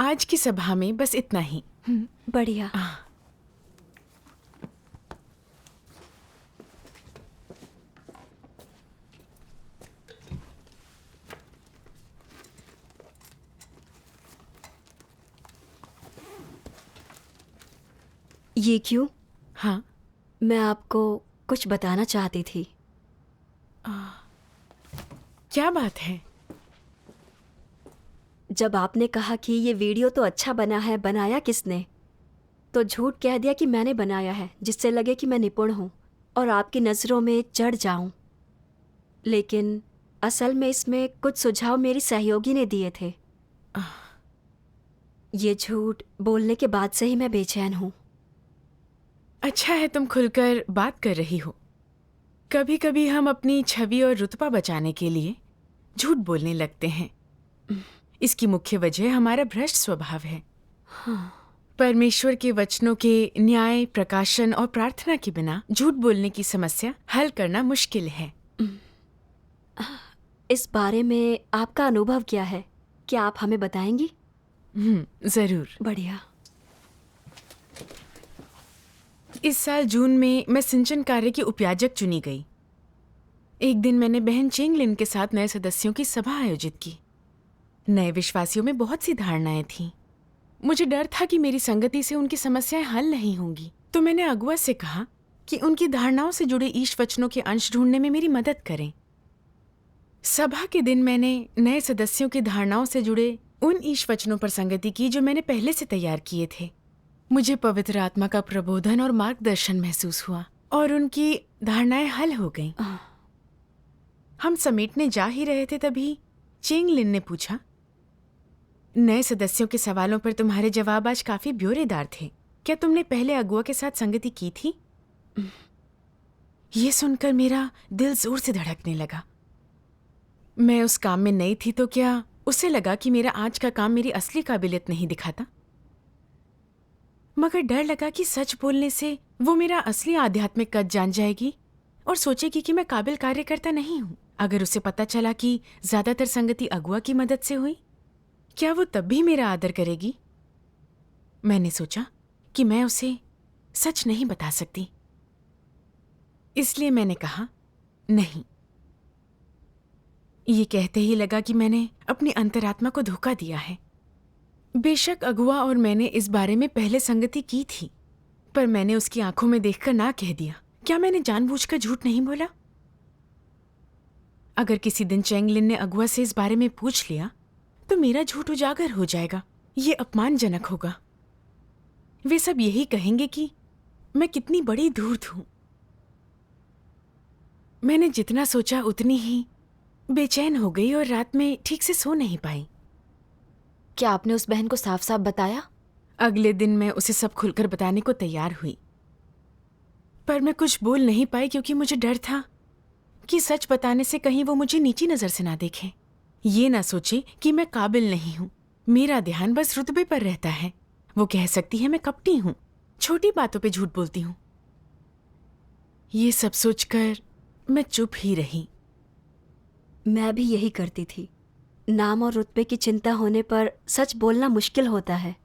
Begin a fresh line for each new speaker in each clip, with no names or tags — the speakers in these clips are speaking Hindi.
आज की सभा में बस इतना ही।
बढ़िया। ये क्यों?
हाँ,
मैं आपको कुछ बताना चाहती थी।
क्या बात है?
जब आपने कहा कि ये वीडियो तो अच्छा बना है, बनाया किसने, तो झूठ कह दिया कि मैंने बनाया है, जिससे लगे कि मैं निपुण हूँ और आपकी नज़रों में चढ़ जाऊं। लेकिन असल में इसमें कुछ सुझाव मेरी सहयोगी ने दिए थे। ये झूठ बोलने के बाद से ही मैं बेचैन हूँ।
अच्छा है तुम खुलकर बात कर रही हो। कभी कभी हम अपनी छवि और रुतबा बचाने के लिए झूठ बोलने लगते हैं। इसकी मुख्य वजह हमारा भ्रष्ट स्वभाव है। परमेश्वर के वचनों के न्याय, प्रकाशन और प्रार्थना के बिना झूठ बोलने की समस्या हल करना मुश्किल है।
इस बारे में आपका अनुभव क्या है? क्या आप हमें बताएंगी?
जरूर।
बढ़िया।
इस साल जून में मैं सिंचन कार्य की उपयाजक चुनी गई। एक दिन मैंने बहन चेंगलिन के साथ नए सदस्यों की सभा आयोजित की। नए विश्वासियों में बहुत सी धारणाएं थीं। मुझे डर था कि मेरी संगति से उनकी समस्याएं हल नहीं होंगी, तो मैंने अगुआ से कहा कि उनकी धारणाओं से जुड़े ईश वचनों के अंश ढूंढने में मेरी मदद करें। सभा के दिन मैंने नए सदस्यों की धारणाओं से जुड़े उन ईश वचनों पर संगति की जो मैंने पहले से तैयार किए थे। मुझे पवित्र आत्मा का प्रबोधन और मार्गदर्शन महसूस हुआ और उनकी धारणाएं हल हो गईं। हम समेटने जा ही रहे थे तभी चेंगलिन ने पूछा, नए सदस्यों के सवालों पर तुम्हारे जवाब आज काफी ब्यौरेदार थे। क्या तुमने पहले अगुआ के साथ संगति की थी? ये सुनकर मेरा दिल जोर से धड़कने लगा। मैं उस काम में नई थी, तो क्या उसे लगा कि मेरा आज का काम मेरी असली काबिलियत नहीं दिखाता? मगर डर लगा कि सच बोलने से वो मेरा असली आध्यात्मिक कद जान जाएगी और सोचेगी कि मैं काबिल कार्यकर्ता नहीं हूँ। अगर उसे पता चला कि ज्यादातर संगति अगुआ की मदद से हुई, क्या वो तब भी मेरा आदर करेगी? मैंने सोचा कि मैं उसे सच नहीं बता सकती, इसलिए मैंने कहा नहीं। ये कहते ही लगा कि मैंने अपनी अंतरात्मा को धोखा दिया है। बेशक अगुआ और मैंने इस बारे में पहले संगति की थी, पर मैंने उसकी आंखों में देखकर ना कह दिया। क्या मैंने जानबूझकर झूठ नहीं बोला? अगर किसी दिन चेंगलिन ने अगुआ से इस बारे में पूछ लिया तो मेरा झूठ उजागर हो जाएगा। ये अपमानजनक होगा। वे सब यही कहेंगे कि मैं कितनी बड़ी धूर्त हूं। मैंने जितना सोचा उतनी ही बेचैन हो गई और रात में ठीक से सो नहीं पाई।
क्या आपने उस बहन को साफ साफ बताया?
अगले दिन मैं उसे सब खुलकर बताने को तैयार हुई, पर मैं कुछ बोल नहीं पाई क्योंकि मुझे डर था कि सच बताने से कहीं वो मुझे नीची नजर से ना देखे, ये ना सोचे कि मैं काबिल नहीं हूँ। मेरा ध्यान बस रुतबे पर रहता है। वो कह सकती है मैं कपटी हूँ, छोटी बातों पे झूठ बोलती हूँ। ये सब सोचकर मैं चुप ही रही।
मैं भी यही करती थी। नाम और रुतबे की चिंता होने पर सच बोलना मुश्किल होता है।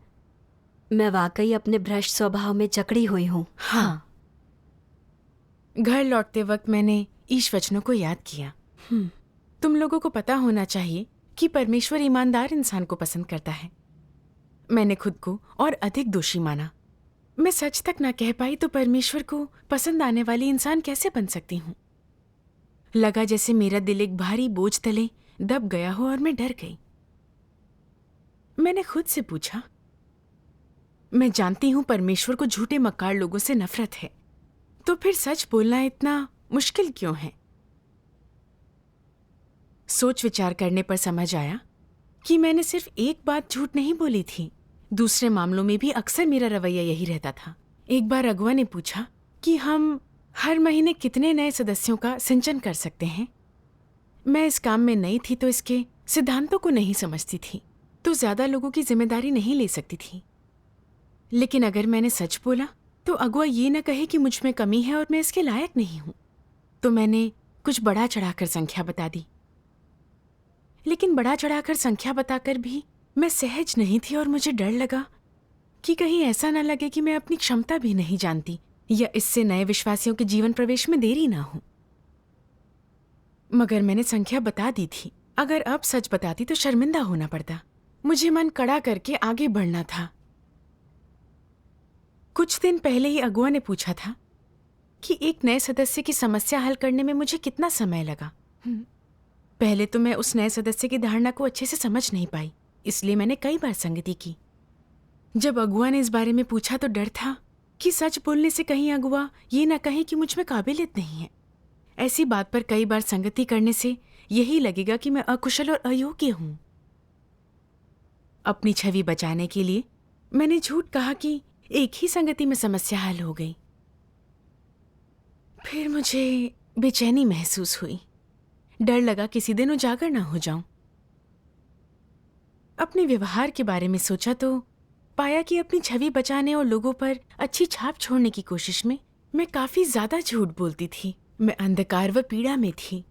मैं वाकई अपने भ्रष्ट स्वभाव में जकड़ी हुई हूँ।
हाँ। घर लौटते वक्त मैंने ईश वचनों को याद किया। तुम लोगों को पता होना चाहिए कि परमेश्वर ईमानदार इंसान को पसंद करता है। मैंने खुद को और अधिक दोषी माना। मैं सच तक ना कह पाई तो परमेश्वर को पसंद आने वाली इंसान कैसे बन सकती हूँ? लगा जैसे मेरा दिल एक भारी बोझ तले दब गया हो और मैं डर गई। मैंने खुद से पूछा, मैं जानती हूँ परमेश्वर को झूठे मक्कार लोगों से नफरत है, तो फिर सच बोलना इतना मुश्किल क्यों है? सोच विचार करने पर समझ आया कि मैंने सिर्फ एक बात झूठ नहीं बोली थी। दूसरे मामलों में भी अक्सर मेरा रवैया यही रहता था। एक बार अगुआ ने पूछा कि हम हर महीने कितने नए सदस्यों का सिंचन कर सकते हैं। मैं इस काम में नई थी तो इसके सिद्धांतों को नहीं समझती थी, तो ज्यादा लोगों की जिम्मेदारी नहीं ले सकती थी। लेकिन अगर मैंने सच बोला तो अगुआ ये न कहे कि मुझ में कमी है और मैं इसके लायक नहीं हूं। तो मैंने कुछ बढ़ा चढ़ाकर संख्या बता दी। लेकिन बढ़ा चढ़ाकर संख्या बताकर भी मैं सहज नहीं थी और मुझे डर लगा कि कहीं ऐसा न लगे कि मैं अपनी क्षमता भी नहीं जानती या इससे नए विश्वासियों के जीवन प्रवेश में देरी ना हो। मगर मैंने संख्या बता दी थी। अगर अब सच बताती तो शर्मिंदा होना पड़ता। मुझे मन कड़ा करके आगे बढ़ना था। कुछ दिन पहले ही अगुआ ने पूछा था कि एक नए सदस्य की समस्या हल करने में मुझे कितना समय लगा। पहले तो मैं उस नए सदस्य की धारणा को अच्छे से समझ नहीं पाई, इसलिए मैंने कई बार संगति की। जब अगुआ ने इस बारे में पूछा तो डर था कि सच बोलने से कहीं अगुआ ये ना कहे कि मुझ में काबिलियत नहीं है। ऐसी बात पर कई बार संगति करने से यही लगेगा कि मैं अकुशल और अयोग्य हूं। अपनी छवि बचाने के लिए मैंने झूठ कहा कि एक ही संगति में समस्या हल हो गई। फिर मुझे बेचैनी महसूस हुई। डर लगा किसी दिन उजागर ना हो जाऊं। अपने व्यवहार के बारे में सोचा तो पाया कि अपनी छवि बचाने और लोगों पर अच्छी छाप छोड़ने की कोशिश में मैं काफी ज्यादा झूठ बोलती थी। मैं अंधकार व पीड़ा में थी।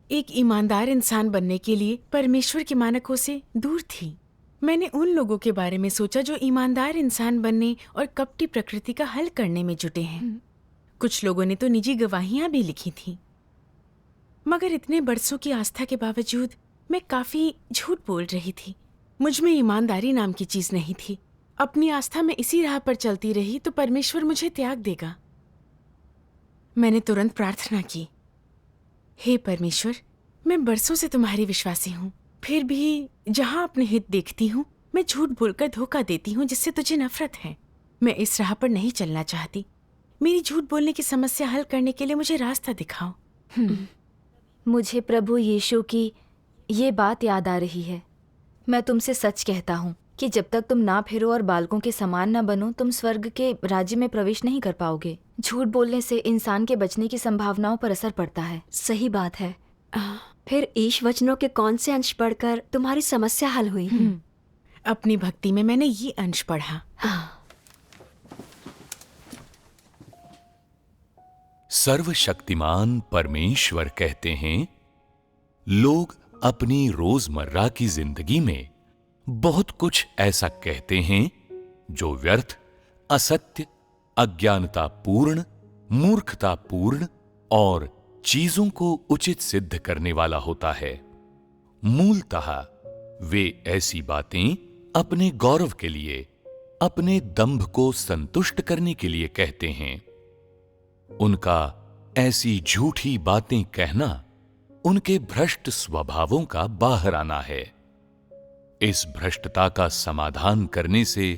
एक ईमानदार इंसान बनने के लिए परमेश्वर के मानकों से दूर थी। मैंने उन लोगों के बारे में सोचा जो ईमानदार इंसान बनने और कपटी प्रकृति का हल करने में जुटे हैं। कुछ लोगों ने तो निजी गवाहियां भी लिखी थीं। मगर इतने बरसों की आस्था के बावजूद मैं काफी झूठ बोल रही थी। मुझ में ईमानदारी नाम की चीज नहीं थी। अपनी आस्था में इसी राह पर चलती रही तो परमेश्वर मुझे त्याग देगा। मैंने तुरंत प्रार्थना की, हे परमेश्वर, मैं बरसों से तुम्हारी विश्वासी हूँ, फिर भी जहाँ अपने हित देखती हूँ मैं झूठ बोलकर धोखा देती हूँ जिससे तुझे नफरत है। मैं इस राह पर नहीं चलना चाहती। मेरी झूठ बोलने की समस्या हल करने के लिए मुझे रास्ता दिखाओ।
मुझे प्रभु यीशु की ये बात याद आ रही है। मैं तुमसे सच कहता हूँ कि जब तक तुम ना फिरो और बालकों के समान ना बनो, तुम स्वर्ग के राज्य में प्रवेश नहीं कर पाओगे। झूठ बोलने से इंसान के बचने की संभावनाओं पर असर पड़ता है।
सही बात है। फिर ईश वचनों के कौन से अंश पढ़कर तुम्हारी समस्या हल हुई?
अपनी भक्ति में मैंने ये अंश पढ़ा।
सर्वशक्तिमान परमेश्वर कहते हैं, लोग अपनी रोजमर्रा की जिंदगी में बहुत कुछ ऐसा कहते हैं जो व्यर्थ, असत्य, अज्ञानतापूर्ण, मूर्खतापूर्ण और चीजों को उचित सिद्ध करने वाला होता है। मूलतः वे ऐसी बातें अपने गौरव के लिए, अपने दंभ को संतुष्ट करने के लिए कहते हैं। उनका ऐसी झूठी बातें कहना उनके भ्रष्ट स्वभावों का बाहर आना है। इस भ्रष्टता का समाधान करने से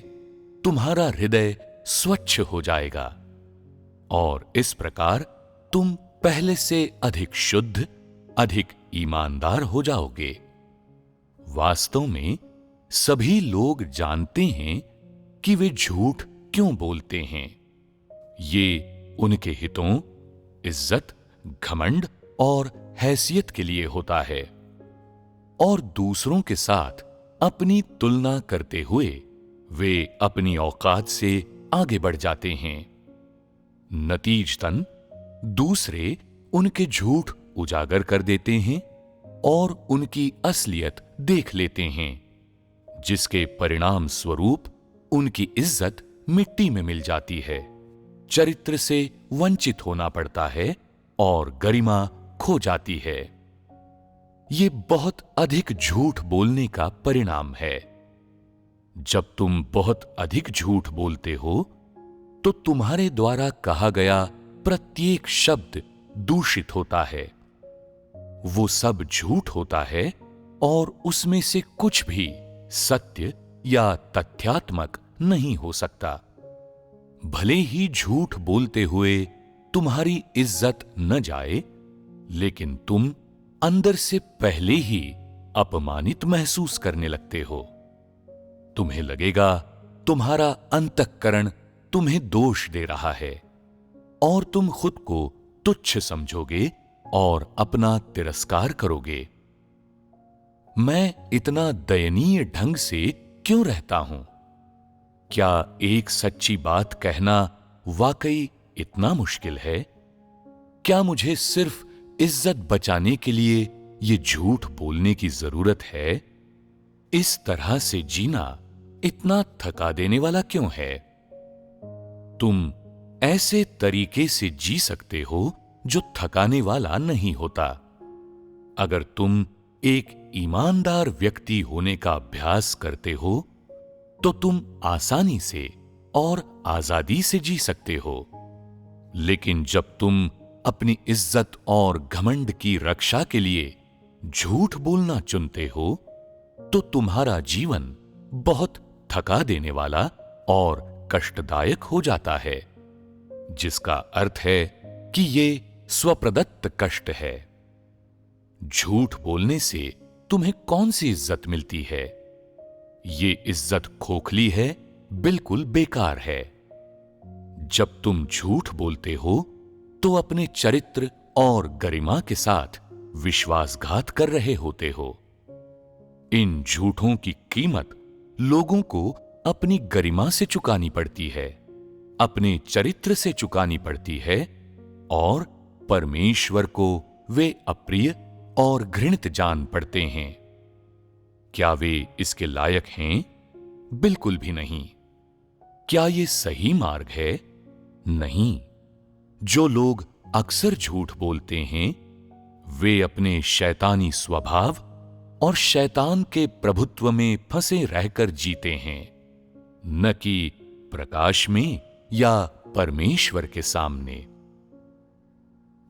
तुम्हारा हृदय स्वच्छ हो जाएगा और इस प्रकार तुम पहले से अधिक शुद्ध, अधिक ईमानदार हो जाओगे। वास्तव में सभी लोग जानते हैं कि वे झूठ क्यों बोलते हैं। ये उनके हितों, इज्जत, घमंड और हैसियत के लिए होता है और दूसरों के साथ अपनी तुलना करते हुए वे अपनी औकात से आगे बढ़ जाते हैं। नतीजतन दूसरे उनके झूठ उजागर कर देते हैं और उनकी असलियत देख लेते हैं, जिसके परिणाम स्वरूप उनकी इज्जत मिट्टी में मिल जाती है, चरित्र से वंचित होना पड़ता है और गरिमा खो जाती है। ये बहुत अधिक झूठ बोलने का परिणाम है। जब तुम बहुत अधिक झूठ बोलते हो तो तुम्हारे द्वारा कहा गया प्रत्येक शब्द दूषित होता है। वो सब झूठ होता है और उसमें से कुछ भी सत्य या तथ्यात्मक नहीं हो सकता। भले ही झूठ बोलते हुए तुम्हारी इज्जत न जाए, लेकिन तुम अंदर से पहले ही अपमानित महसूस करने लगते हो। तुम्हें लगेगा तुम्हारा अंतःकरण तुम्हें दोष दे रहा है और तुम खुद को तुच्छ समझोगे और अपना तिरस्कार करोगे। मैं इतना दयनीय ढंग से क्यों रहता हूं? क्या एक सच्ची बात कहना वाकई इतना मुश्किल है? क्या मुझे सिर्फ इज्जत बचाने के लिए ये झूठ बोलने की जरूरत है? इस तरह से जीना इतना थका देने वाला क्यों है? तुम ऐसे तरीके से जी सकते हो जो थकाने वाला नहीं होता। अगर तुम एक ईमानदार व्यक्ति होने का अभ्यास करते हो तो तुम आसानी से और आजादी से जी सकते हो। लेकिन जब तुम अपनी इज्जत और घमंड की रक्षा के लिए झूठ बोलना चुनते हो तो तुम्हारा जीवन बहुत थका देने वाला और कष्टदायक हो जाता है, जिसका अर्थ है कि ये स्वप्रदत्त कष्ट है। झूठ बोलने से तुम्हें कौन सी इज्जत मिलती है? ये इज्जत खोखली है, बिल्कुल बेकार है। जब तुम झूठ बोलते हो तो अपने चरित्र और गरिमा के साथ विश्वासघात कर रहे होते हो। इन झूठों की कीमत लोगों को अपनी गरिमा से चुकानी पड़ती है, अपने चरित्र से चुकानी पड़ती है, और परमेश्वर को वे अप्रिय और घृणित जान पड़ते हैं। क्या वे इसके लायक हैं? बिल्कुल भी नहीं। क्या ये सही मार्ग है? नहीं। जो लोग अक्सर झूठ बोलते हैं वे अपने शैतानी स्वभाव और शैतान के प्रभुत्व में फंसे रहकर जीते हैं, न कि प्रकाश में या परमेश्वर के सामने।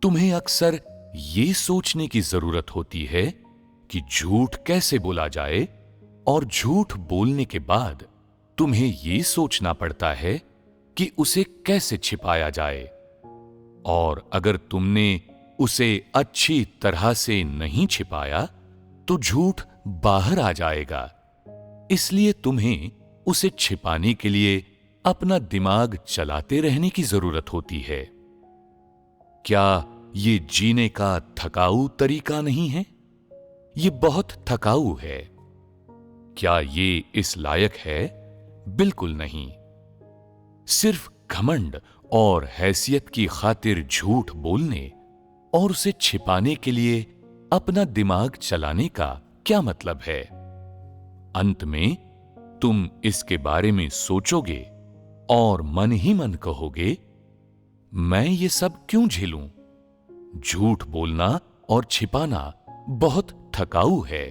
तुम्हें अक्सर ये सोचने की जरूरत होती है कि झूठ कैसे बोला जाए, और झूठ बोलने के बाद तुम्हें ये सोचना पड़ता है कि उसे कैसे छिपाया जाए। और अगर तुमने उसे अच्छी तरह से नहीं छिपाया तो झूठ बाहर आ जाएगा। इसलिए तुम्हें उसे छिपाने के लिए अपना दिमाग चलाते रहने की जरूरत होती है। क्या ये जीने का थकाऊ तरीका नहीं है? ये बहुत थकाऊ है। क्या ये इस लायक है? बिल्कुल नहीं। सिर्फ घमंड और हैसियत की खातिर झूठ बोलने और उसे छिपाने के लिए अपना दिमाग चलाने का क्या मतलब है? अंत में तुम इसके बारे में सोचोगे और मन ही मन कहोगे, मैं ये सब क्यों झेलूं? झूठ बोलना और छिपाना बहुत थकाऊ है।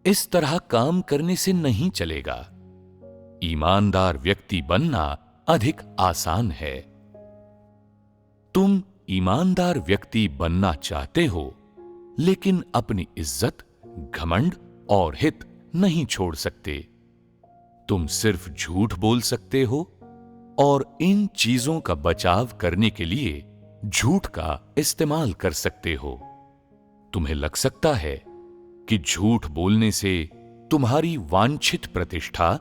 इस तरह काम करने से नहीं चलेगा। ईमानदार व्यक्ति बनना अधिक आसान है। तुम ईमानदार व्यक्ति बनना चाहते हो, लेकिन अपनी इज्जत, घमंड और हित नहीं छोड़ सकते। तुम सिर्फ झूठ बोल सकते हो और इन चीजों का बचाव करने के लिए झूठ का इस्तेमाल कर सकते हो। तुम्हें लग सकता है कि झूठ बोलने से तुम्हारी वांछित प्रतिष्ठा,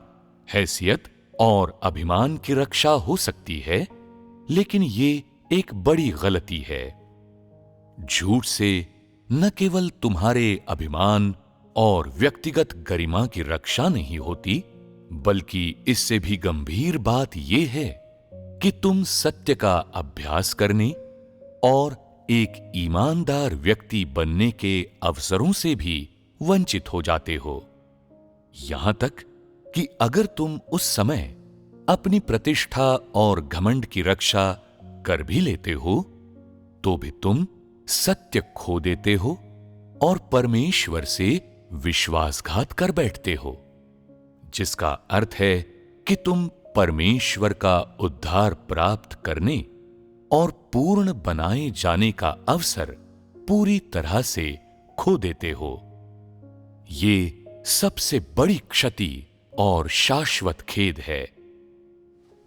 हैसियत और अभिमान की रक्षा हो सकती है, लेकिन ये एक बड़ी गलती है। झूठ से न केवल तुम्हारे अभिमान और व्यक्तिगत गरिमा की रक्षा नहीं होती, बल्कि इससे भी गंभीर बात यह है कि तुम सत्य का अभ्यास करने और एक ईमानदार व्यक्ति बनने के अवसरों से भी वंचित हो जाते हो। यहां तक कि अगर तुम उस समय अपनी प्रतिष्ठा और घमंड की रक्षा कर भी लेते हो तो भी तुम सत्य खो देते हो और परमेश्वर से विश्वासघात कर बैठते हो, जिसका अर्थ है कि तुम परमेश्वर का उद्धार प्राप्त करने और पूर्ण बनाए जाने का अवसर पूरी तरह से खो देते हो। ये सबसे बड़ी क्षति और शाश्वत खेद है।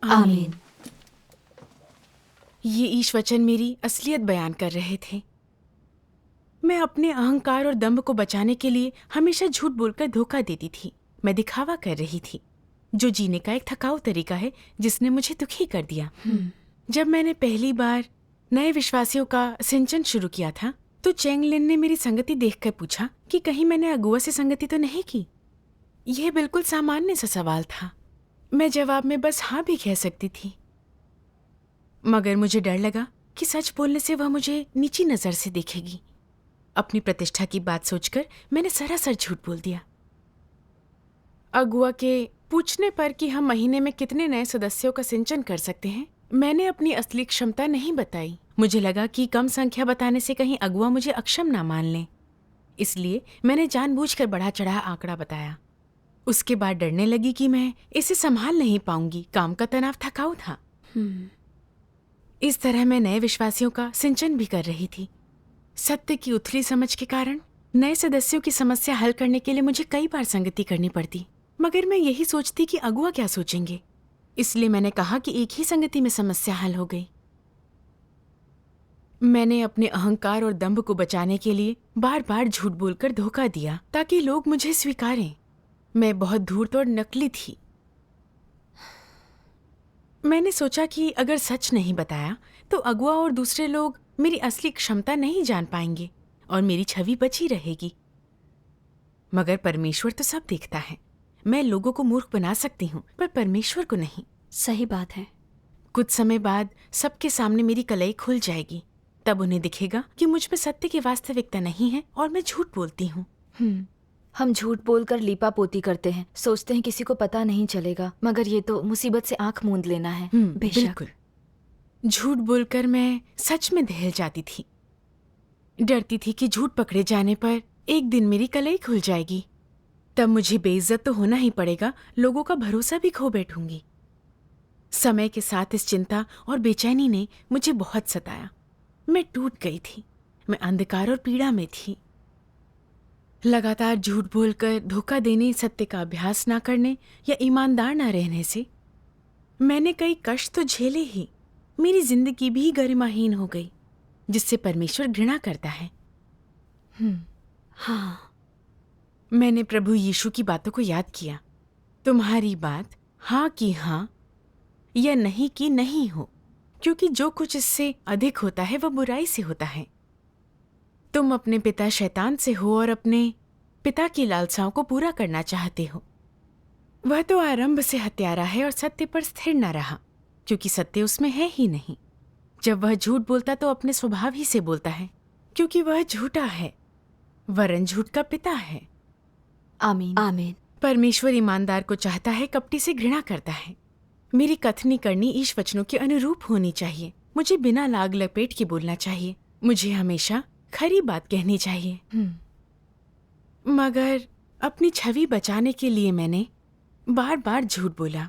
आमीन।
ये ईश वचन मेरी असलियत बयान कर रहे थे। मैं अपने अहंकार और दंभ को बचाने के लिए हमेशा झूठ बोलकर धोखा देती थी। मैं दिखावा कर रही थी, जो जीने का एक थकाऊ तरीका है जिसने मुझे दुखी कर दिया। जब मैंने पहली बार नए विश्वासियों का सिंचन शुरू किया था तो चेंगलिन ने मेरी संगति देखकर पूछा कि कहीं मैंने अगुआ से संगति तो नहीं की। यह बिल्कुल सामान्य सा सवाल था। मैं जवाब में बस हाँ भी कह सकती थी, मगर मुझे डर लगा कि सच बोलने से वह मुझे नीची नजर से देखेगी। अपनी प्रतिष्ठा की बात सोचकर मैंने सरासर झूठ बोल दिया। अगुआ के पूछने पर कि हम महीने में कितने नए सदस्यों का सिंचन कर सकते हैं, मैंने अपनी असली क्षमता नहीं बताई। मुझे लगा कि कम संख्या बताने से कहीं अगुआ मुझे अक्षम ना मान लें, इसलिए मैंने जानबूझकर बढ़ा चढ़ा आंकड़ा बताया। उसके बाद डरने लगी कि मैं इसे संभाल नहीं पाऊंगी। काम का तनाव थकाऊ था। इस तरह मैं नए विश्वासियों का सिंचन भी कर रही थी। सत्य की उथली समझ के कारण नए सदस्यों की समस्या हल करने के लिए मुझे कई बार संगति करनी पड़ती, मगर मैं यही सोचती कि अगुआ क्या सोचेंगे। इसलिए मैंने कहा कि एक ही संगति में समस्या हल हो गई। मैंने अपने अहंकार और दंभ को बचाने के लिए बार बार झूठ बोलकर धोखा दिया ताकि लोग मुझे स्वीकारें। मैं बहुत धूर्त और नकली थी। मैंने सोचा कि अगर सच नहीं बताया तो अगुआ और दूसरे लोग मेरी असली क्षमता नहीं जान पाएंगे और मेरी छवि बची रहेगी। मगर परमेश्वर तो सब देखता है। मैं लोगों को मूर्ख बना सकती हूँ, पर परमेश्वर को नहीं।
सही बात है।
कुछ समय बाद सबके सामने मेरी कलई खुल जाएगी। तब उन्हें दिखेगा कि मुझ में सत्य की वास्तविकता नहीं है और मैं झूठ बोलती हूँ।
हम झूठ बोलकर लीपा पोती करते हैं, सोचते हैं किसी को पता नहीं चलेगा, मगर ये तो मुसीबत से आंख मूंद लेना है।
बेशक।
बिल्कुल। झूठ बोलकर मैं सच में दहल जाती थी। डरती थी कि झूठ पकड़े जाने पर एक दिन मेरी कलई खुल जाएगी। तब मुझे बेइज्जत तो होना ही पड़ेगा, लोगों का भरोसा भी खो बैठूंगी। समय के साथ इस चिंता और बेचैनी ने मुझे बहुत सताया। मैं टूट गई थी। मैं अंधकार और पीड़ा में थी। लगातार झूठ बोलकर धोखा देने, सत्य का अभ्यास ना करने या ईमानदार ना रहने से मैंने कई कष्ट तो झेले ही, मेरी जिंदगी भी गरिमाहीन हो गई, जिससे परमेश्वर घृणा करता है।
हाँ,
मैंने प्रभु यीशु की बातों को याद किया। तुम्हारी बात हाँ की हाँ या नहीं की नहीं हो, क्योंकि जो कुछ इससे अधिक होता है वह बुराई से होता है। तुम अपने पिता शैतान से हो और अपने पिता की लालसाओं को पूरा करना चाहते हो। वह तो आरंभ से हत्यारा है और सत्य पर स्थिर न रहा, क्योंकि सत्य उसमें है ही नहीं। जब वह झूठ बोलता तो अपने स्वभाव ही से बोलता है, क्योंकि वह झूठा है, वरन झूठ का पिता है।
आमीन।
आमीन।
परमेश्वर ईमानदार को चाहता है, कपटी से घृणा करता है। मेरी कथनी करनी ईश वचनों के अनुरूप होनी चाहिए। मुझे बिना लाग लपेट के बोलना चाहिए। मुझे हमेशा खरी बात कहनी चाहिए। मगर अपनी छवि बचाने के लिए मैंने बार बार झूठ बोला।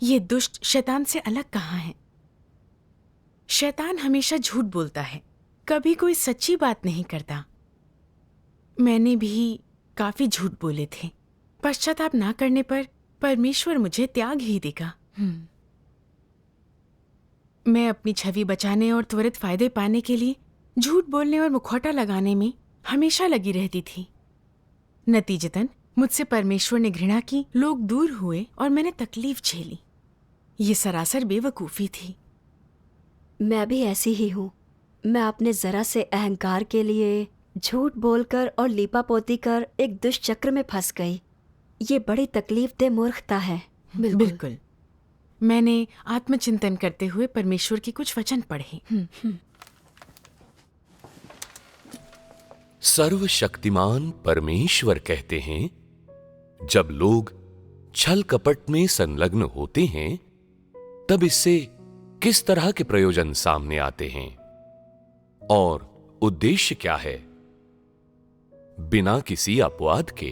ये दुष्ट शैतान से अलग कहाँ है? शैतान हमेशा झूठ बोलता है, कभी कोई सच्ची बात नहीं करता। मैंने भी काफी झूठ बोले थे। पश्चाताप ना करने पर परमेश्वर मुझे त्याग ही देगा। मैं अपनी छवि बचाने और त्वरित फायदे पाने के लिए झूठ बोलने और मुखौटा लगाने में हमेशा लगी रहती थी। नतीजतन मुझसे परमेश्वर ने घृणा की, लोग दूर हुए और मैंने तकलीफ झेली। ये सरासर बेवकूफ़ी थी।
मैं भी ऐसी ही हूँ। मैं अपने जरा से अहंकार के लिए झूठ बोलकर और लीपापोती कर एक दुष्चक्र में फंस गई। ये बड़ी तकलीफदेह मूर्खता है।
बिल्कुल। मैंने आत्मचिंतन करते हुए परमेश्वर के कुछ वचन पढ़े।
सर्वशक्तिमान परमेश्वर कहते हैं, जब लोग छल कपट में संलग्न होते हैं तब इससे किस तरह के प्रयोजन सामने आते हैं और उद्देश्य क्या है? बिना किसी अपवाद के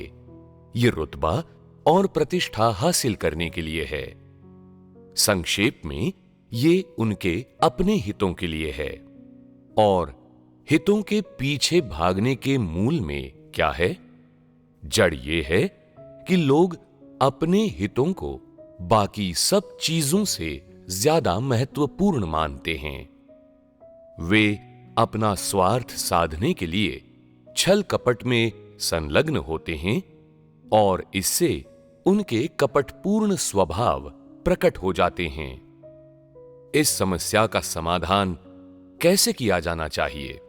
ये रुतबा और प्रतिष्ठा हासिल करने के लिए है। संक्षेप में ये उनके अपने हितों के लिए है। और हितों के पीछे भागने के मूल में क्या है? जड़ ये है कि लोग अपने हितों को बाकी सब चीजों से ज्यादा महत्वपूर्ण मानते हैं। वे अपना स्वार्थ साधने के लिए छल कपट में संलग्न होते हैं और इससे उनके कपटपूर्ण स्वभाव प्रकट हो जाते हैं। इस समस्या का समाधान कैसे किया जाना चाहिए?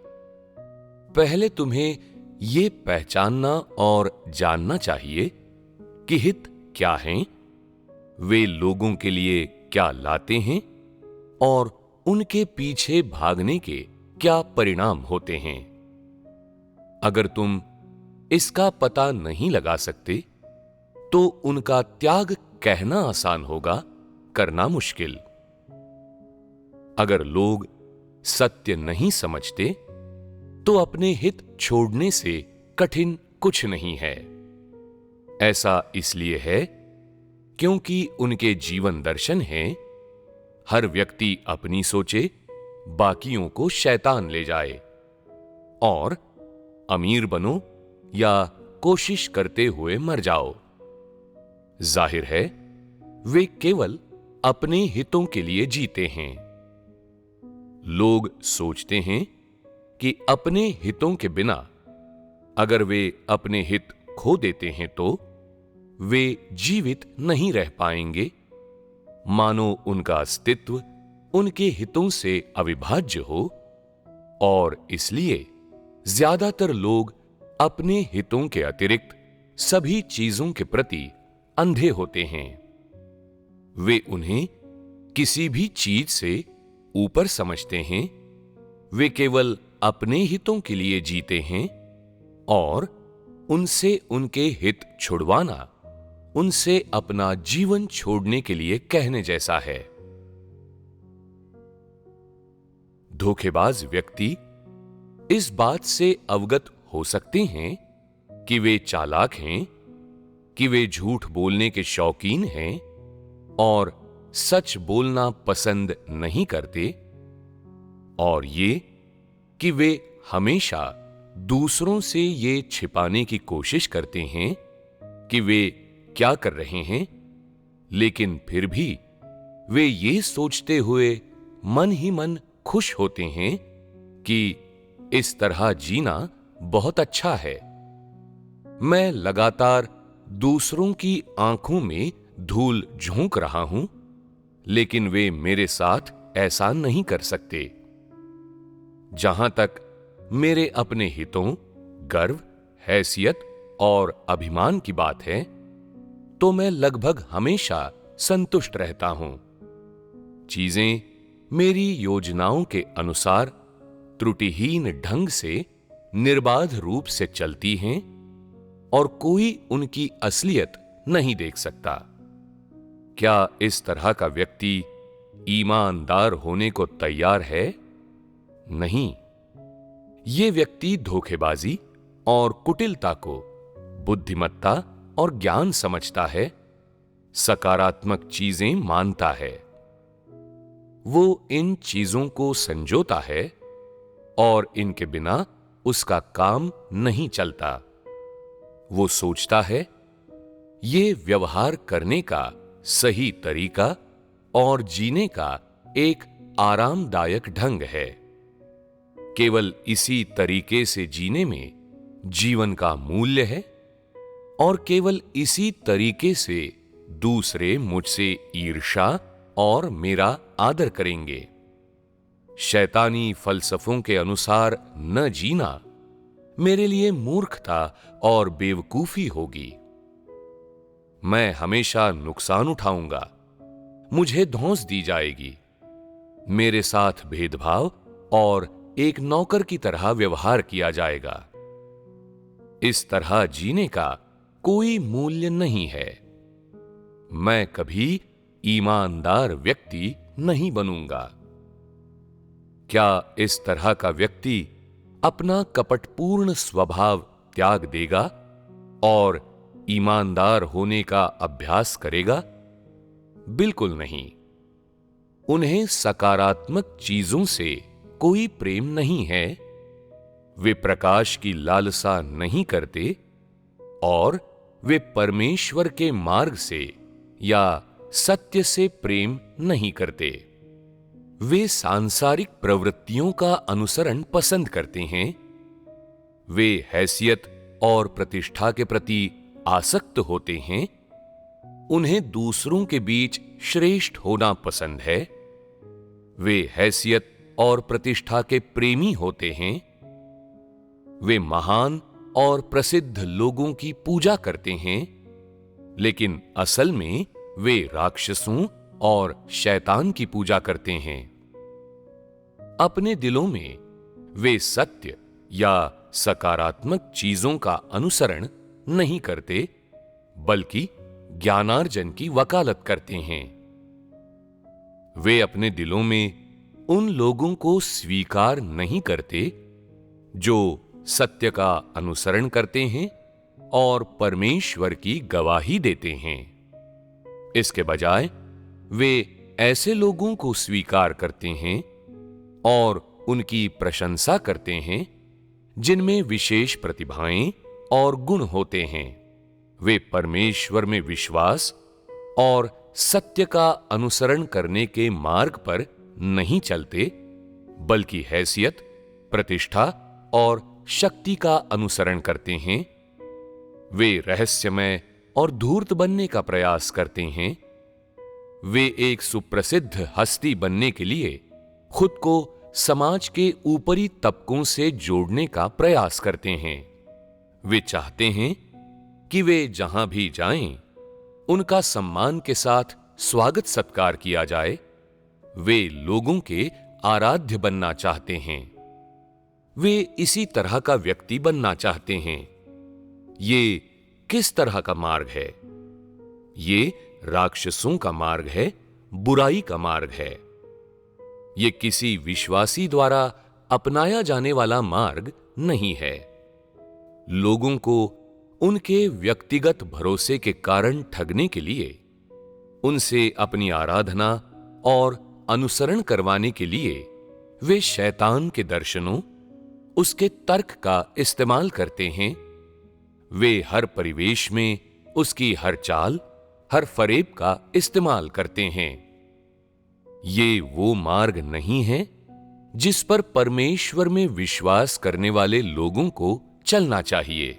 पहले तुम्हें यह पहचानना और जानना चाहिए कि हित क्या हैं, वे लोगों के लिए क्या लाते हैं और उनके पीछे भागने के क्या परिणाम होते हैं। अगर तुम इसका पता नहीं लगा सकते तो उनका त्याग कहना आसान होगा, करना मुश्किल। अगर लोग सत्य नहीं समझते तो अपने हित छोड़ने से कठिन कुछ नहीं है। ऐसा इसलिए है क्योंकि उनके जीवन दर्शन है, हर व्यक्ति अपनी सोचे, बाकियों को शैतान ले जाए, और अमीर बनो या कोशिश करते हुए मर जाओ। जाहिर है वे केवल अपने हितों के लिए जीते हैं। लोग सोचते हैं कि अपने हितों के बिना अगर वे अपने हित खो देते हैं तो वे जीवित नहीं रह पाएंगे, मानो उनका अस्तित्व उनके हितों से अविभाज्य हो, और इसलिए ज्यादातर लोग अपने हितों के अतिरिक्त सभी चीजों के प्रति अंधे होते हैं। वे उन्हें किसी भी चीज से ऊपर समझते हैं, वे केवल अपने हितों के लिए जीते हैं, और उनसे उनके हित छुड़वाना उनसे अपना जीवन छोड़ने के लिए कहने जैसा है। धोखेबाज व्यक्ति इस बात से अवगत हो सकते हैं कि वे चालाक हैं, कि वे झूठ बोलने के शौकीन हैं और सच बोलना पसंद नहीं करते, और ये कि वे हमेशा दूसरों से ये छिपाने की कोशिश करते हैं कि वे क्या कर रहे हैं, लेकिन फिर भी वे ये सोचते हुए मन ही मन खुश होते हैं कि इस तरह जीना बहुत अच्छा है। मैं लगातार दूसरों की आंखों में धूल झोंक रहा हूं, लेकिन वे मेरे साथ ऐसा नहीं कर सकते। जहां तक मेरे अपने हितों, गर्व, हैसियत और अभिमान की बात है, तो मैं लगभग हमेशा संतुष्ट रहता हूं। चीजें मेरी योजनाओं के अनुसार त्रुटिहीन ढंग से निर्बाध रूप से चलती हैं और कोई उनकी असलियत नहीं देख सकता। क्या इस तरह का व्यक्ति ईमानदार होने को तैयार है? नहीं। ये व्यक्ति धोखेबाजी और कुटिलता को बुद्धिमत्ता और ज्ञान समझता है, सकारात्मक चीजें मानता है। वो इन चीजों को संजोता है और इनके बिना उसका काम नहीं चलता। वो सोचता है ये व्यवहार करने का सही तरीका और जीने का एक आरामदायक ढंग है। केवल इसी तरीके से जीने में जीवन का मूल्य है, और केवल इसी तरीके से दूसरे मुझसे ईर्ष्या और मेरा आदर करेंगे। शैतानी फलसफों के अनुसार न जीना मेरे लिए मूर्खता और बेवकूफी होगी। मैं हमेशा नुकसान उठाऊंगा, मुझे धौंस दी जाएगी, मेरे साथ भेदभाव और एक नौकर की तरह व्यवहार किया जाएगा। इस तरह जीने का कोई मूल्य नहीं है। मैं कभी ईमानदार व्यक्ति नहीं बनूंगा। क्या इस तरह का व्यक्ति अपना कपटपूर्ण स्वभाव त्याग देगा और ईमानदार होने का अभ्यास करेगा? बिल्कुल नहीं। उन्हें सकारात्मक चीजों से कोई प्रेम नहीं है, वे प्रकाश की लालसा नहीं करते, और वे परमेश्वर के मार्ग से या सत्य से प्रेम नहीं करते। वे सांसारिक प्रवृत्तियों का अनुसरण पसंद करते हैं। वे हैसियत और प्रतिष्ठा के प्रति आसक्त होते हैं। उन्हें दूसरों के बीच श्रेष्ठ होना पसंद है। वे हैसियत और प्रतिष्ठा के प्रेमी होते हैं। वे महान और प्रसिद्ध लोगों की पूजा करते हैं, लेकिन असल में वे राक्षसों और शैतान की पूजा करते हैं। अपने दिलों में वे सत्य या सकारात्मक चीजों का अनुसरण नहीं करते, बल्कि ज्ञानार्जन की वकालत करते हैं। वे अपने दिलों में उन लोगों को स्वीकार नहीं करते जो सत्य का अनुसरण करते हैं और परमेश्वर की गवाही देते हैं। इसके बजाय वे ऐसे लोगों को स्वीकार करते हैं और उनकी प्रशंसा करते हैं जिनमें विशेष प्रतिभाएं और गुण होते हैं। वे परमेश्वर में विश्वास और सत्य का अनुसरण करने के मार्ग पर नहीं चलते, बल्कि हैसियत, प्रतिष्ठा और शक्ति का अनुसरण करते हैं। वे रहस्यमय और धूर्त बनने का प्रयास करते हैं। वे एक सुप्रसिद्ध हस्ती बनने के लिए खुद को समाज के ऊपरी तबकों से जोड़ने का प्रयास करते हैं। वे चाहते हैं कि वे जहां भी जाएं, उनका सम्मान के साथ स्वागत सत्कार किया जाए। वे लोगों के आराध्य बनना चाहते हैं। वे इसी तरह का व्यक्ति बनना चाहते हैं। ये किस तरह का मार्ग है? ये राक्षसों का मार्ग है, बुराई का मार्ग है। ये किसी विश्वासी द्वारा अपनाया जाने वाला मार्ग नहीं है। लोगों को उनके व्यक्तिगत भरोसे के कारण ठगने के लिए, उनसे अपनी आराधना और अनुसरण करवाने के लिए वे शैतान के दर्शनों, उसके तर्क का इस्तेमाल करते हैं। वे हर परिवेश में उसकी हर चाल, हर फरेब का इस्तेमाल करते हैं। ये वो मार्ग नहीं है जिस पर परमेश्वर में विश्वास करने वाले लोगों को चलना चाहिए।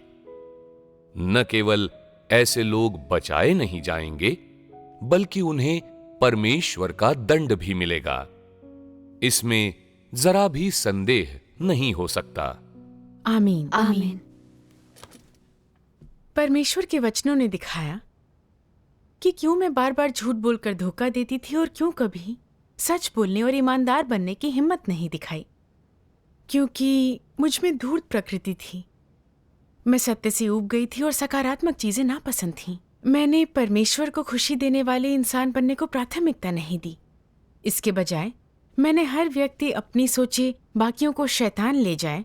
न केवल ऐसे लोग बचाए नहीं जाएंगे, बल्कि उन्हें परमेश्वर का दंड भी मिलेगा। इसमें जरा भी संदेह नहीं हो सकता।
आमीन।
आमीन।
परमेश्वर के वचनों ने दिखाया कि क्यों मैं बार बार झूठ बोलकर धोखा देती थी और क्यों कभी सच बोलने और ईमानदार बनने की हिम्मत नहीं दिखाई, क्योंकि मुझ में धूर्त प्रकृति थी। मैं सत्य से ऊब गई थी और सकारात्मक चीजें नापसंद थीं। मैंने परमेश्वर को खुशी देने वाले इंसान बनने को प्राथमिकता नहीं दी। इसके बजाय मैंने हर व्यक्ति अपनी सोचे बाकियों को शैतान ले जाए।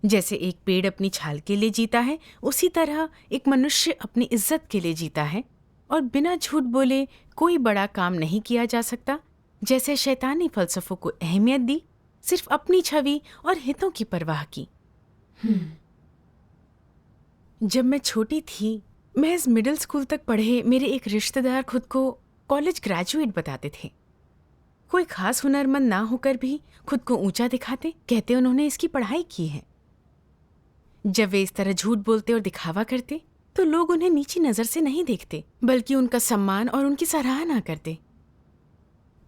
जैसे एक पेड़ अपनी छाल के लिए जीता है, उसी तरह एक मनुष्य अपनी इज्जत के लिए जीता है और बिना झूठ बोले कोई बड़ा काम नहीं किया जा सकता। जैसे शैतानी फलसफों को अहमियत दी, सिर्फ अपनी छवि और हितों की परवाह की। जब मैं छोटी थी, महज मिडिल स्कूल तक पढ़े मेरे एक रिश्तेदार खुद को कॉलेज ग्रेजुएट बताते थे। कोई खास हुनरमंद ना होकर भी खुद को ऊंचा दिखाते, कहते उन्होंने इसकी पढ़ाई की है। जब वे इस तरह झूठ बोलते और दिखावा करते तो लोग उन्हें नीची नजर से नहीं देखते, बल्कि उनका सम्मान और उनकी सराहना करते।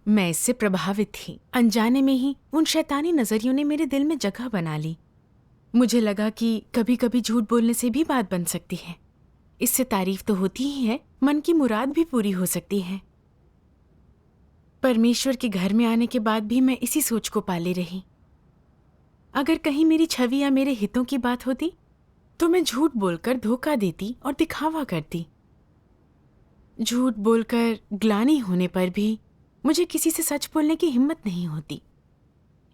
मैं इससे प्रभावित थी। अनजाने में ही उन शैतानी नजरियों ने मेरे दिल में जगह बना ली। मुझे लगा कि कभी कभी झूठ बोलने से भी बात बन सकती है। इससे तारीफ तो होती ही है, मन की मुराद भी पूरी हो सकती है। परमेश्वर के घर में आने के बाद भी मैं इसी सोच को पाले रही। अगर कहीं मेरी छवि या मेरे हितों की बात होती तो मैं झूठ बोलकर धोखा देती और दिखावा करती। झूठ बोलकर ग्लानि होने पर भी मुझे किसी से सच बोलने की हिम्मत नहीं होती,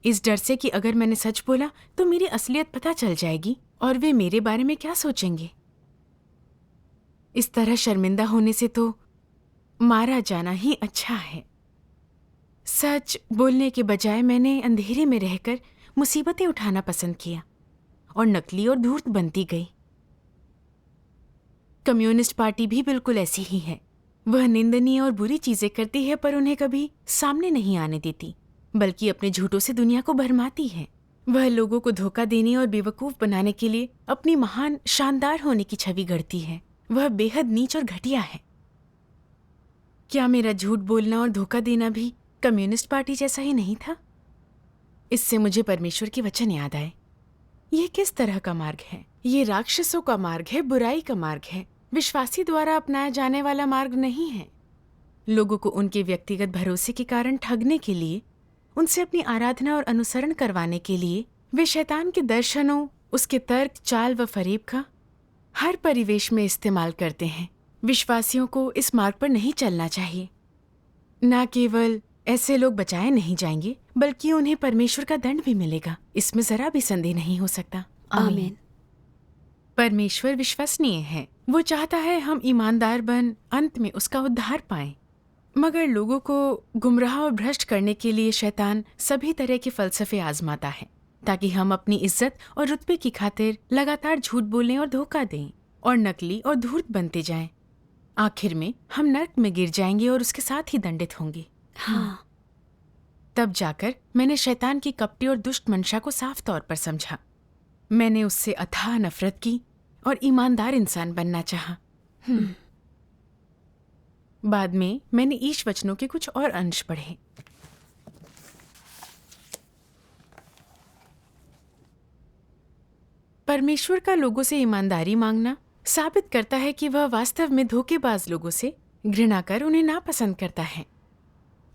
इस डर से कि अगर मैंने सच बोला तो मेरी असलियत पता चल जाएगी और वे मेरे बारे में क्या सोचेंगे। इस तरह शर्मिंदा होने से तो मारा जाना ही अच्छा है। सच बोलने के बजाय मैंने अंधेरे में रहकर मुसीबतें उठाना पसंद किया और नकली और धूर्त बनती गई। कम्युनिस्ट पार्टी भी बिल्कुल ऐसी ही है। वह निंदनीय और बुरी चीजें करती है, पर उन्हें कभी सामने नहीं आने देती, बल्कि अपने झूठों से दुनिया को भरमाती है। वह लोगों को धोखा देने और बेवकूफ बनाने के लिए अपनी महान शानदार होने की छवि गढ़ती है। वह बेहद नीच और घटिया है। क्या मेरा झूठ बोलना और धोखा देना भी कम्युनिस्ट पार्टी जैसा ही नहीं था? इससे मुझे परमेश्वर के वचन याद आए। यह किस तरह का मार्ग है? ये राक्षसों का मार्ग है, बुराई का मार्ग है, विश्वासी द्वारा अपनाया जाने वाला मार्ग नहीं है। लोगों को उनके व्यक्तिगत भरोसे के कारण ठगने के लिए, उनसे अपनी आराधना और अनुसरण करवाने के लिए वे शैतान के दर्शनों, उसके तर्क, चाल व फरेब का हर परिवेश में इस्तेमाल करते हैं। विश्वासियों को इस मार्ग पर नहीं चलना चाहिए। न केवल ऐसे लोग बचाए नहीं जाएंगे, बल्कि उन्हें परमेश्वर का दंड भी मिलेगा। इसमें जरा भी संदेह नहीं हो सकता।
आमीन।
परमेश्वर विश्वसनीय है। वो चाहता है हम ईमानदार बन अंत में उसका उद्धार पाएं। मगर लोगों को गुमराह और भ्रष्ट करने के लिए शैतान सभी तरह के फलसफे आजमाता है, ताकि हम अपनी इज्जत और रुतबे की खातिर लगातार झूठ बोलें और धोखा दें और नकली और धूर्त बनते जाएं। आखिर में हम नर्क में गिर जाएंगे और उसके साथ ही दंडित होंगे।
हाँ।
तब जाकर मैंने शैतान की कपटी और दुष्ट मंशा को साफ तौर पर समझा। मैंने उससे अथाह नफरत की और ईमानदार इंसान बनना चाहा। बाद में मैंने ईश वचनों के कुछ और अंश पढ़े। परमेश्वर का लोगों से ईमानदारी मांगना साबित करता है कि वह वास्तव में धोखेबाज लोगों से घृणा कर उन्हें नापसंद करता है।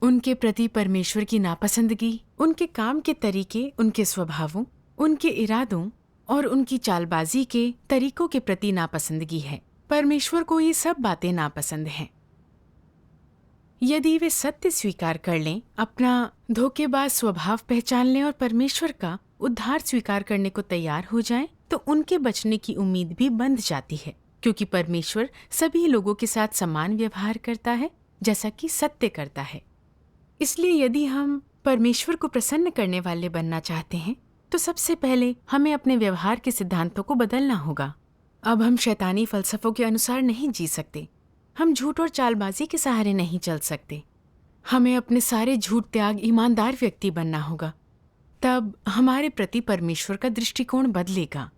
उनके प्रति परमेश्वर की नापसंदगी उनके काम के तरीके, उनके स्वभावों, उनके इरादों और उनकी चालबाजी के तरीकों के प्रति नापसंदगी है। परमेश्वर को ये सब बातें नापसंद हैं। यदि वे सत्य स्वीकार कर लें, अपना धोखेबाज स्वभाव पहचान लें और परमेश्वर का उद्धार स्वीकार करने को तैयार हो जाएं, तो उनके बचने की उम्मीद भी बंध जाती है, क्योंकि परमेश्वर सभी लोगों के साथ समान व्यवहार करता है, जैसा कि सत्य करता है। इसलिए यदि हम परमेश्वर को प्रसन्न करने वाले बनना चाहते हैं, तो सबसे पहले हमें अपने व्यवहार के सिद्धांतों को बदलना होगा। अब हम शैतानी फलसफों के अनुसार नहीं जी सकते। हम झूठ और चालबाजी के सहारे नहीं चल सकते। हमें अपने सारे झूठ त्याग ईमानदार व्यक्ति बनना होगा। तब हमारे प्रति परमेश्वर का दृष्टिकोण बदलेगा।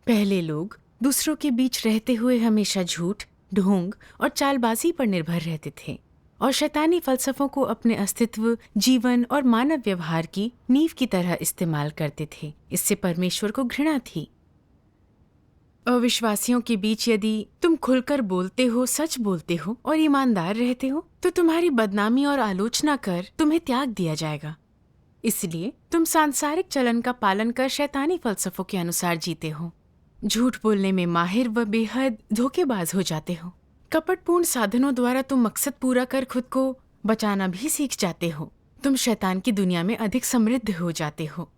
पहले लोग दूसरों के बीच रहते हुए हमेशा झूठ, ढोंग और चालबाजी पर निर्भर रहते थे और शैतानी फलसफों को अपने अस्तित्व, जीवन और मानव व्यवहार की नींव की तरह इस्तेमाल करते थे। इससे परमेश्वर को घृणा थी। अविश्वासियों के बीच यदि तुम खुलकर बोलते हो, सच बोलते हो और ईमानदार रहते हो, तो तुम्हारी बदनामी और आलोचना कर तुम्हें त्याग दिया जाएगा। इसलिए तुम सांसारिक चलन का पालन कर शैतानी फलसफों के अनुसार जीते हो। झूठ बोलने में माहिर व बेहद धोखेबाज हो जाते हो। कपटपूर्ण साधनों द्वारा तुम मकसद पूरा कर खुद को बचाना भी सीख जाते हो। तुम शैतान की दुनिया में अधिक समृद्ध हो जाते हो।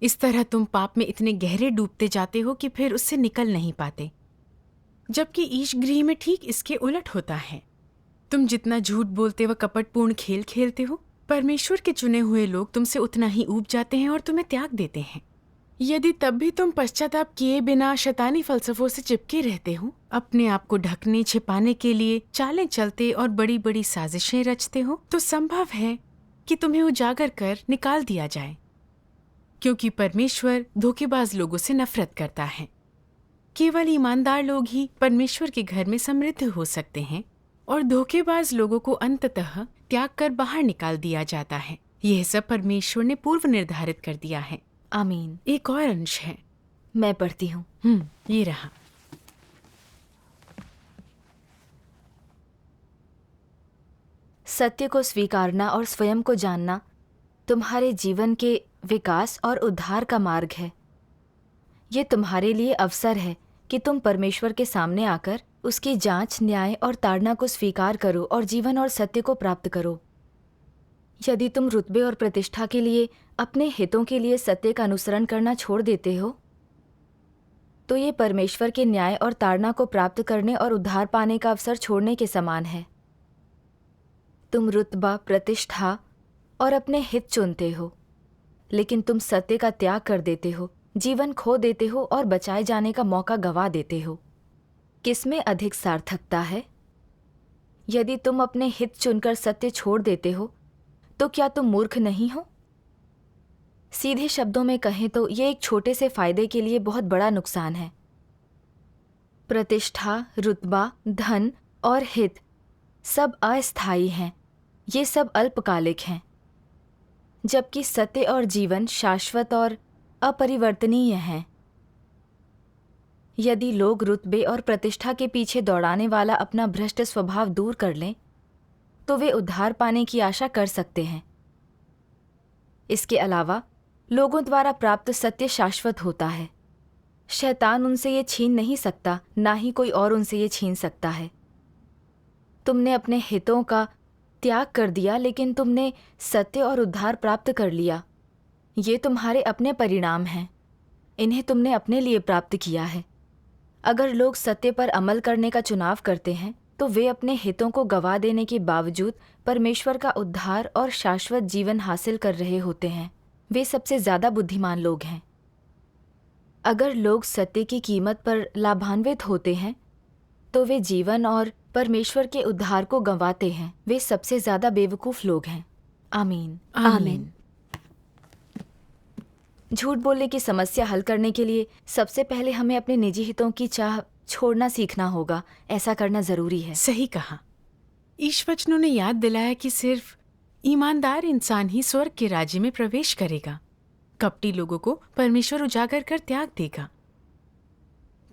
इस तरह तुम पाप में इतने गहरे डूबते जाते हो कि फिर उससे निकल नहीं पाते। जबकि ईश गृह में ठीक इसके उलट होता है। तुम जितना झूठ बोलते व कपटपूर्ण खेल खेलते हो, परमेश्वर के चुने हुए लोग तुमसे उतना ही ऊब जाते हैं और तुम्हें त्याग देते हैं। यदि तब भी तुम पश्चाताप किए बिना शैतानी फलसफों से चिपके रहते हो, अपने आप को ढकने छिपाने के लिए चालें चलते और बड़ी बड़ी साजिशें रचते हो, तो संभव है कि तुम्हें उजागर कर निकाल दिया जाए, क्योंकि परमेश्वर धोखेबाज लोगों से नफरत करता है। केवल ईमानदार लोग ही परमेश्वर के घर में समृद्ध हो सकते हैं और धोखेबाज लोगों को अंततः त्याग कर बाहर निकाल दिया जाता है। यह सब परमेश्वर ने पूर्व निर्धारित कर दिया है।
आमीन।
एक और अंश है,
मैं पढ़ती हूँ।
ये रहा।
सत्य को स्वीकारना और स्वयं को जानना तुम्हारे जीवन के विकास और उद्धार का मार्ग है। ये तुम्हारे लिए अवसर है कि तुम परमेश्वर के सामने आकर उसकी जांच, न्याय और ताड़ना को स्वीकार करो और जीवन और सत्य को प्राप्त करो। यदि तुम रुतबे और प्रतिष्ठा के लिए, अपने हितों के लिए सत्य का अनुसरण करना छोड़ देते हो, तो ये परमेश्वर के न्याय और ताड़ना को प्राप्त करने और उद्धार पाने का अवसर छोड़ने के समान है। तुम रुतबा, प्रतिष्ठा और अपने हित चुनते हो, लेकिन तुम सत्य का त्याग कर देते हो, जीवन खो देते हो और बचाए जाने का मौका गंवा देते हो। किसमें अधिक सार्थकता है? यदि तुम अपने हित चुनकर सत्य छोड़ देते हो, तो क्या तुम मूर्ख नहीं हो? सीधे शब्दों में कहें तो ये एक छोटे से फायदे के लिए बहुत बड़ा नुकसान है। प्रतिष्ठा, रुतबा, धन और हित सब अस्थायी हैं। ये सब अल्पकालिक हैं, जबकि सत्य और जीवन शाश्वत और अपरिवर्तनीय हैं। यदि लोग रुतबे और प्रतिष्ठा के पीछे दौड़ाने वाला अपना भ्रष्ट स्वभाव दूर कर लें, तो वे उद्धार पाने की आशा कर सकते हैं। इसके अलावा लोगों द्वारा प्राप्त सत्य शाश्वत होता है। शैतान उनसे ये छीन नहीं सकता, ना ही कोई और उनसे ये छीन सकता है। तुमने अपने हितों का त्याग कर दिया, लेकिन तुमने सत्य और उद्धार प्राप्त कर लिया। ये तुम्हारे अपने परिणाम हैं, इन्हें तुमने अपने लिए प्राप्त किया है। अगर लोग सत्य पर अमल करने का चुनाव करते हैं तो वे अपने हितों को गवा देने के बावजूद परमेश्वर का उद्धार और शाश्वत जीवन हासिल कर रहे होते हैं। वे सबसे ज़्यादा बुद्धिमान लोग हैं। अगर लोग सत्य की कीमत पर लाभान्वित होते हैं तो वे जीवन और परमेश्वर के उद्धार को गंवाते हैं। वे सबसे ज़्यादा बेवकूफ़ लोग हैं। आमीन।
आमीन।
झूठ बोलने की समस्या हल करने के लिए सबसे पहले हमें अपने निजी हितों की चाह छोड़ना सीखना होगा। ऐसा करना ज़रूरी है।
सही कहा। ईश्वचनों ने याद दिलाया कि सिर्फ ईमानदार इंसान ही स्वर्ग के राज्य में प्रवेश करेगा। कपटी लोगों को परमेश्वर उजागर कर त्याग देगा।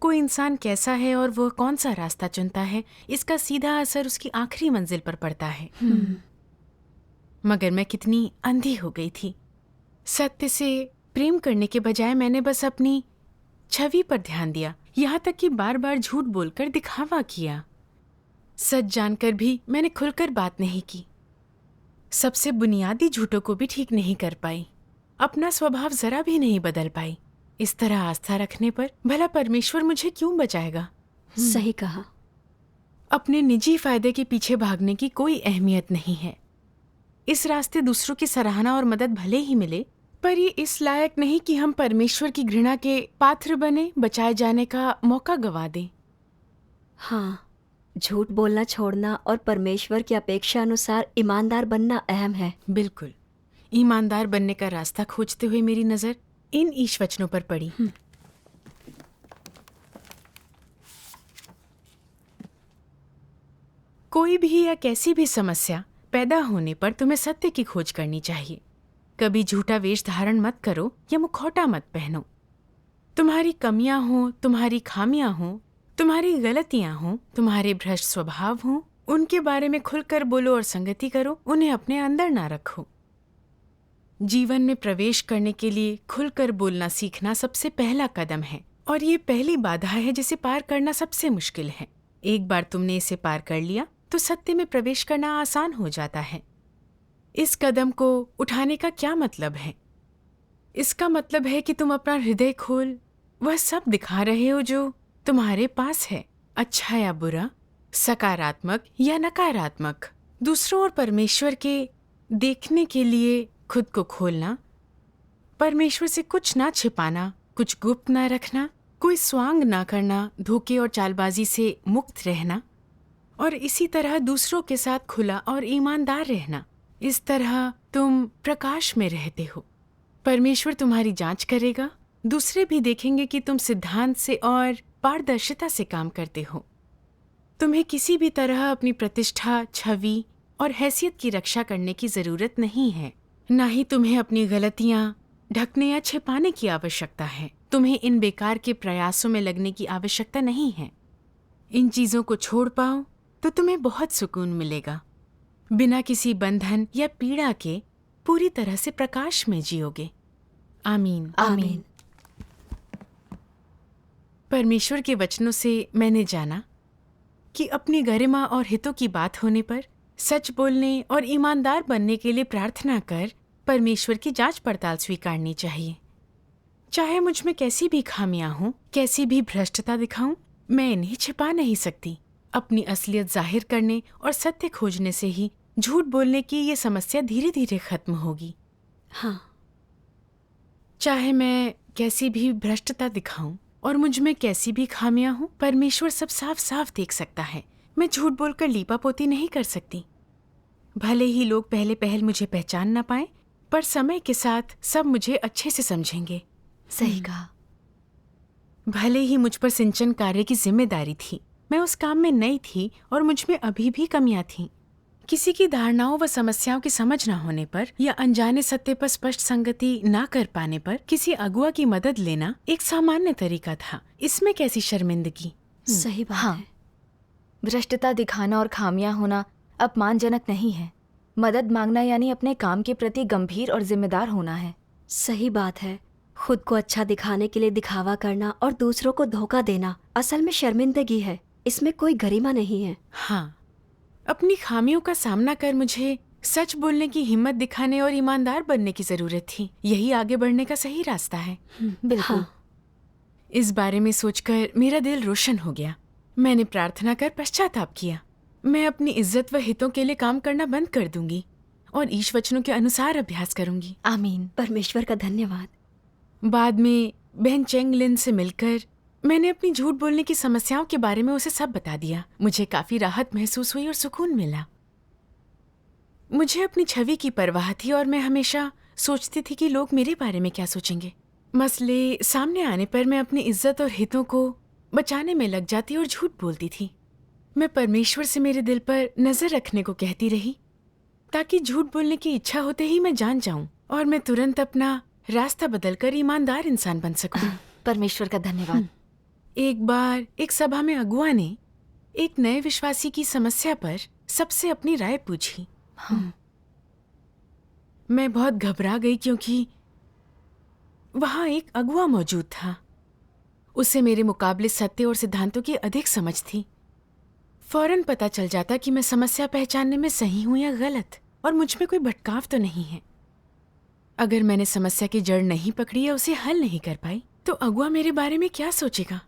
कोई इंसान कैसा है और वह कौन सा रास्ता चुनता है, इसका सीधा असर उसकी आखिरी मंजिल पर पड़ता है। मगर मैं कितनी अंधी हो गई थी। सत्य से प्रेम करने के बजाय मैंने बस अपनी छवि पर ध्यान दिया, यहाँ तक कि बार बार झूठ बोलकर दिखावा किया। सच जानकर भी मैंने खुलकर बात नहीं की। सबसे बुनियादी झूठों को भी ठीक नहीं कर पाई। अपना स्वभाव जरा भी नहीं बदल पाई। इस तरह आस्था रखने पर भला परमेश्वर मुझे क्यों बचाएगा?
सही कहा।
अपने निजी फायदे के पीछे भागने की कोई अहमियत नहीं है। इस रास्ते दूसरों की सराहना और मदद भले ही मिले, पर ये इस लायक नहीं कि हम परमेश्वर की घृणा के पात्र बने, बचाए जाने का मौका गवा दें।
हाँ, झूठ बोलना छोड़ना और परमेश्वर की अपेक्षा अनुसार ईमानदार बनना अहम है।
बिल्कुल। ईमानदार बनने का रास्ता खोजते हुए मेरी नजर इन ईशवचनों पर पड़ी। कोई भी या कैसी भी समस्या पैदा होने पर तुम्हें सत्य की खोज करनी चाहिए। कभी झूठा वेश धारण मत करो या मुखौटा मत पहनो। तुम्हारी कमियां हो, तुम्हारी खामियां हो, तुम्हारी गलतियां हो, तुम्हारे भ्रष्ट स्वभाव हो, उनके बारे में खुलकर बोलो और संगति करो। उन्हें अपने अंदर ना रखो। जीवन में प्रवेश करने के लिए खुलकर बोलना सीखना सबसे पहला कदम है, और ये पहली बाधा है जिसे पार करना सबसे मुश्किल है। एक बार तुमने इसे पार कर लिया तो सत्य में प्रवेश करना आसान हो जाता है। इस कदम को उठाने का क्या मतलब है? इसका मतलब है कि तुम अपना हृदय खोल वह सब दिखा रहे हो जो तुम्हारे पास है, अच्छा या बुरा, सकारात्मक या नकारात्मक। दूसरों और परमेश्वर के देखने के लिए खुद को खोलना, परमेश्वर से कुछ ना छिपाना, कुछ गुप्त ना रखना, कोई स्वांग ना करना, धोखे और चालबाजी से मुक्त रहना, और इसी तरह दूसरों के साथ खुला और ईमानदार रहना। इस तरह तुम प्रकाश में रहते हो। परमेश्वर तुम्हारी जांच करेगा। दूसरे भी देखेंगे कि तुम सिद्धांत से और पारदर्शिता से काम करते हो। तुम्हें किसी भी तरह अपनी प्रतिष्ठा, छवि और हैसियत की रक्षा करने की जरूरत नहीं है। ना ही तुम्हें अपनी गलतियां ढकने या छिपाने की आवश्यकता है। तुम्हें इन बेकार के प्रयासों में लगने की आवश्यकता नहीं है। इन चीजों को छोड़ पाओ तो तुम्हें बहुत सुकून मिलेगा। बिना किसी बंधन या पीड़ा के पूरी तरह से प्रकाश में जियोगे। आमीन।
आमीन।
परमेश्वर के वचनों से मैंने जाना कि अपनी गरिमा और हितों की बात होने पर सच बोलने और ईमानदार बनने के लिए प्रार्थना कर परमेश्वर की जांच पड़ताल स्वीकारनी चाहिए। चाहे मुझ में कैसी भी खामियां हों, कैसी भी भ्रष्टता दिखाऊं, मैं इन्हें छिपा नहीं सकती। अपनी असलियत जाहिर करने और सत्य खोजने से ही झूठ बोलने की ये समस्या धीरे धीरे खत्म होगी।
हाँ,
चाहे मैं कैसी भी भ्रष्टता दिखाऊं और मुझ में कैसी भी खामियां हों, परमेश्वर सब साफ साफ देख सकता है। मैं झूठ बोलकर लीपापोती नहीं कर सकती। भले ही लोग पहले पहल मुझे पहचान ना पाएं, पर समय के साथ सब मुझे अच्छे से समझेंगे।
सही कहा।
भले ही मुझ पर सिंचन कार्य की जिम्मेदारी थी, मैं उस काम में नई थी और मुझ में अभी भी कमियां थीं। किसी की धारणाओं व समस्याओं की समझ न होने पर या अनजाने सत्य पर स्पष्ट संगति न कर पाने पर किसी अगुआ की मदद लेना एक सामान्य तरीका था। इसमें कैसी शर्मिंदगी।
सही बात
हाँ।
है।
भ्रष्टता दिखाना और खामियां होना अपमानजनक नहीं है। मदद मांगना यानी अपने काम के प्रति गंभीर और जिम्मेदार होना है।
सही बात है। खुद को अच्छा दिखाने के लिए दिखावा करना और दूसरों को धोखा देना असल में शर्मिंदगी है। इसमें कोई गरिमा नहीं है।
हाँ, अपनी खामियों का सामना कर मुझे सच बोलने की हिम्मत दिखाने और ईमानदार बनने की जरूरत थी। यही आगे बढ़ने का सही रास्ता है।
बिल्कुल।
हाँ।
इस बारे में सोचकर मेरा दिल रोशन हो गया। मैंने प्रार्थना कर पश्चाताप किया। मैं अपनी इज्जत व हितों के लिए काम करना बंद कर दूंगी और ईश वचनों के अनुसार अभ्यास करूंगी।
आमीन।
परमेश्वर का धन्यवाद।
बाद में बहन चेंग लिन से मिलकर मैंने अपनी झूठ बोलने की समस्याओं के बारे में उसे सब बता दिया। मुझे काफी राहत महसूस हुई और सुकून मिला। मुझे अपनी छवि की परवाह थी और मैं हमेशा सोचती थी कि लोग मेरे बारे में क्या सोचेंगे। मसले सामने आने पर मैं अपनी इज्जत और हितों को बचाने में लग जाती और झूठ बोलती थी। मैं परमेश्वर से मेरे दिल पर नजर रखने को कहती रही ताकि झूठ बोलने की इच्छा होते ही मैं जान जाऊं और मैं तुरंत अपना रास्ता बदलकर ईमानदार इंसान बन सकूं।
परमेश्वर का धन्यवाद।
एक बार एक सभा में अगुआ ने एक नए विश्वासी की समस्या पर सबसे अपनी राय पूछी। मैं बहुत घबरा गई क्योंकि वहां एक अगुआ मौजूद था। उसे मेरे मुकाबले सत्य और सिद्धांतों की अधिक समझ थी। फौरन पता चल जाता कि मैं समस्या पहचानने में सही हूं या गलत और मुझ में कोई भटकाव तो नहीं है। अगर मैंने समस्या की जड़ नहीं पकड़ी या उसे हल नहीं कर पाई तो अगुआ मेरे बारे में क्या सोचेगा।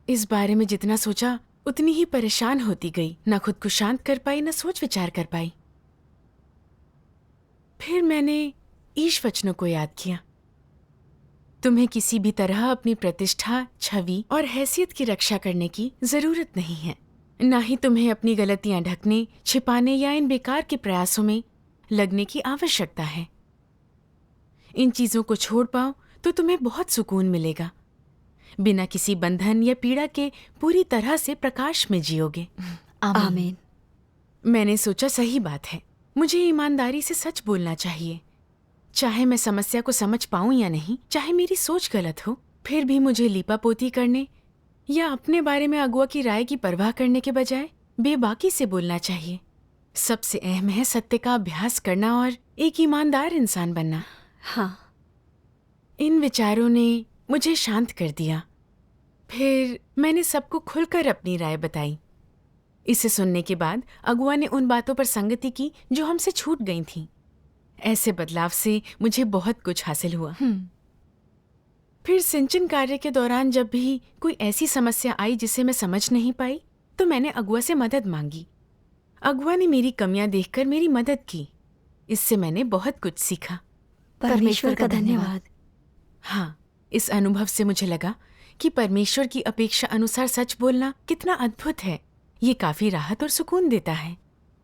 इस बारे में जितना सोचा उतनी ही परेशान होती गई। न खुद को शांत कर पाई न सोच विचार कर पाई। फिर मैंने ईश वचनों को याद किया। तुम्हें किसी भी तरह अपनी प्रतिष्ठा, छवि और हैसियत की रक्षा करने की जरूरत नहीं है। न ही तुम्हें अपनी गलतियां ढकने, छिपाने या इन बेकार के प्रयासों में लगने की आवश्यकता है। इन चीजों को छोड़ पाओ तो तुम्हें बहुत सुकून मिलेगा। बिना किसी बंधन या पीड़ा के पूरी तरह से प्रकाश में जियोगे।
आमीन।
मैंने सोचा सही बात है, मुझे ईमानदारी से सच बोलना चाहिए। चाहे मैं समस्या को समझ पाऊं या नहीं, चाहे मेरी सोच गलत हो, फिर भी मुझे लीपापोती करने या अपने बारे में अगुआ की राय की परवाह करने के बजाय बेबाकी से बोलना चाहिए। सबसे अहम है सत्य का अभ्यास करना और एक ईमानदार इंसान बनना।
हाँ।
इन विचारों ने मुझे शांत कर दिया। फिर मैंने सबको खुलकर अपनी राय बताई। इसे सुनने के बाद अगुआ ने उन बातों पर संगति की जो हमसे छूट गई थीं। ऐसे बदलाव से मुझे बहुत कुछ हासिल हुआ। फिर सिंचन कार्य के दौरान जब भी कोई ऐसी समस्या आई जिसे मैं समझ नहीं पाई तो मैंने अगुआ से मदद मांगी। अगुआ ने मेरी कमियां देखकर मेरी मदद की। इससे मैंने बहुत कुछ सीखा।
परमेश्वर का धन्यवाद।
हाँ, इस अनुभव से मुझे लगा कि परमेश्वर की अपेक्षा अनुसार सच बोलना कितना अद्भुत है। ये काफी राहत और सुकून देता है।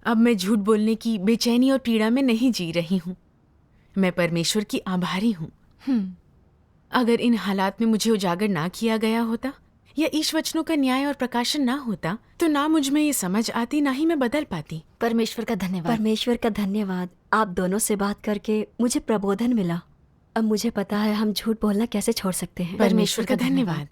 अब मैं झूठ बोलने की बेचैनी और पीड़ा में नहीं जी रही हूँ। मैं परमेश्वर की आभारी हूँ। अगर इन हालात में मुझे उजागर ना किया गया होता या ईश वचनों का न्याय और प्रकाशन ना होता तो ना मुझ में ये समझ आती, ना ही मैं बदल पाती।
परमेश्वर का धन्यवाद।
परमेश्वर का धन्यवाद। आप दोनों से बात करके मुझे प्रबोधन मिला। अब मुझे पता है हम झूठ बोलना कैसे छोड़ सकते हैं।
परमेश्वर का धन्यवाद।